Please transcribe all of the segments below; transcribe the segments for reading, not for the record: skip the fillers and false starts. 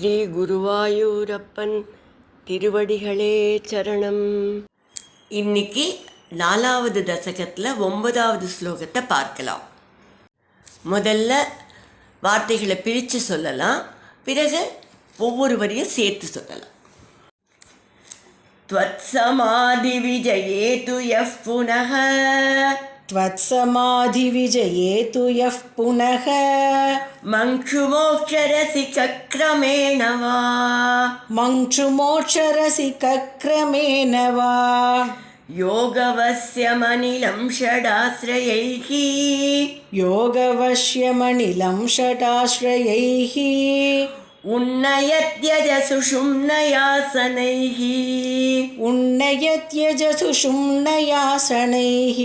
ஸ்ரீ குருவாயூரப்பன் திருவடிகளே சரணம். இன்னைக்கு 4வது தசகத்தில் 9வது ஸ்லோகத்தை பார்க்கலாம். முதல்ல வார்த்தைகளை பிரித்து சொல்லலாம், பிறகு ஒவ்வொரு வரியும் சேர்த்து சொல்லலாம். த்வத்சமாதி விஜயேது யஃப் புனஹ त्वत्समाधिविजयेतु यः पुनः मङ्क्षुमोक्षरसिकक्रमेण वा मङ्क्षुमोक्षरसिकक्रमेण वा योगवस्यमनिलं षडाश्रयैः योगवश्यमनिलं षडाश्रयैः उन्नयत्यजसुषुम्नयासनैः उन्नयत्यजसुषुम्नयासनैः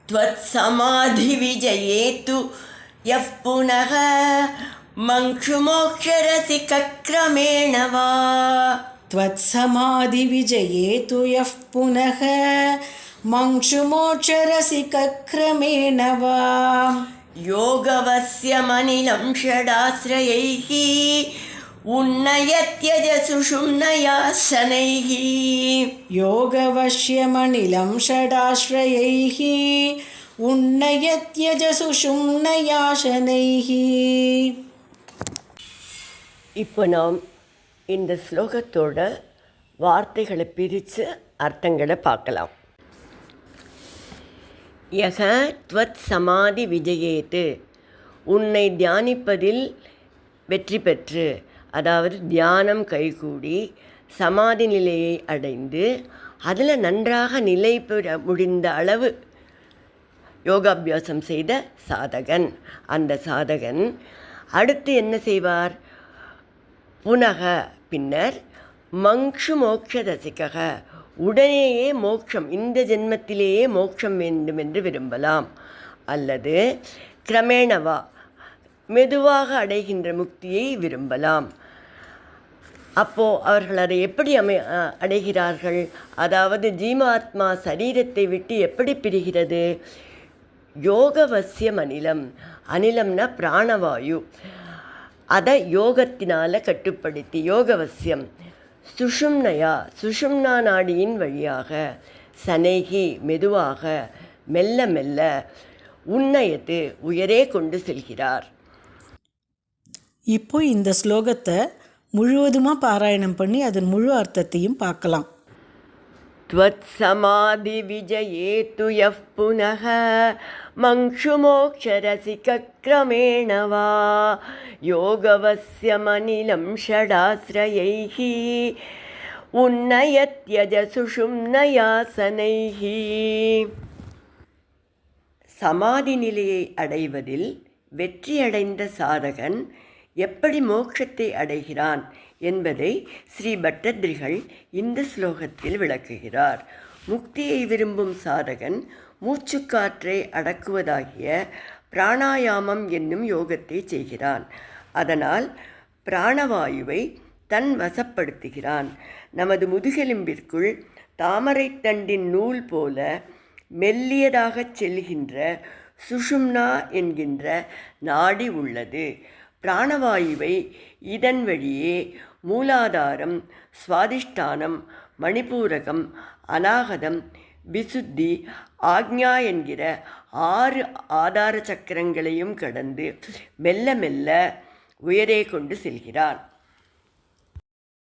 त्वत्समाधिविजयेतु यः पुनः मङ्क्षुमोक्षरसिकक्रमेण वा त्वत्समाधिविजयेतु यः पुनः मङ्क्षुमोक्षरसिकक्रमेण वा योगवस्यमनिलं षडाश्रयैः उन्नयत्यजसुषुम्नयासनैः योगवश्यमनिलं षडाश्रयैः उन्नयत्यजसुषुम्नयासनैः. இப்போ நாம் இந்த ஸ்லோகத்தோட வார்த்தைகளை பிரித்து அர்த்தங்களை பார்க்கலாம். யக த்வத் சமாதி விஜயேத்து, உன்னை தியானிப்பதில் வெற்றி பெற்று, அதாவது தியானம் கைகூடி சமாதி நிலையை அடைந்து அதில் நன்றாக நிலை பெற முடிந்த அளவு யோகாபியாசம் செய்த சாதகன், அந்த சாதகன் அடுத்து என்ன செய்வார்? புனக, பின்னர் மங்ஷு மோக்ஷ ரசிகக, உடனேயே மோட்சம், இந்த ஜென்மத்திலேயே மோட்சம் வேண்டும் என்று விரும்பலாம். அல்லது கிரமேணவா, மெதுவாக அடைகின்ற முக்தியை விரும்பலாம். அப்போது அவர்கள் அதை எப்படி அடைகிறார்கள்? அதாவது ஜீவாத்மா சரீரத்தை விட்டு எப்படி பிரிகிறது? யோகவசியம் அனிலம், அனிலம்னா பிராணவாயு, அதை யோகத்தினால் கட்டுப்படுத்தி யோகவசியம் சுஷும்னயா, சுஷும்னா நாடியின் வழியாக, சனைகி மெதுவாக, மெல்ல மெல்ல, உன்னயத்து உயரே கொண்டு செல்கிறார். இப்போ இந்த ஸ்லோகத்தை முழுவதுமாக பாராயணம் பண்ணி அதன் முழு அர்த்தத்தையும் பார்க்கலாம். त्वत्समाधि विजयेतु यः पुनः मङ्क्षुमोक्षरसिकक्रमेण वा योगवस्यमनिलं षडाश्रयैः उन्नयत्यजसुषुम्नयासनैः. சமாதி நிலையை அடைவதில் வெற்றியடைந்த சாதகன் எப்படி மோட்சத்தை அடைகிறான் என்பதை ஸ்ரீ பட்டத்ரிகள் இந்த ஸ்லோகத்தில் விளக்குகிறார். முக்தியை விரும்பும் சாதகன் மூச்சுக்காற்றை அடக்குவதாகிய பிராணாயாமம் என்னும் யோகத்தை செய்கிறான். அதனால் பிராணவாயுவை தன் வசப்படுத்துகிறான். நமது முதுகெலும்பிற்குள் தாமரைத்தண்டின் நூல் போல மெல்லியதாகச் செல்கின்ற சுஷும்னா என்கின்ற நாடி உள்ளது. பிராணவாயுவை இதன் வழியே மூலாதாரம், சுவாதிஷ்டானம், மணிபூரகம், அநாகதம், விசுத்தி, ஆக்ஞா என்கிற 6 ஆதார சக்கரங்களையும் கடந்து மெல்ல மெல்ல உயரே கொண்டு செல்கிறான்.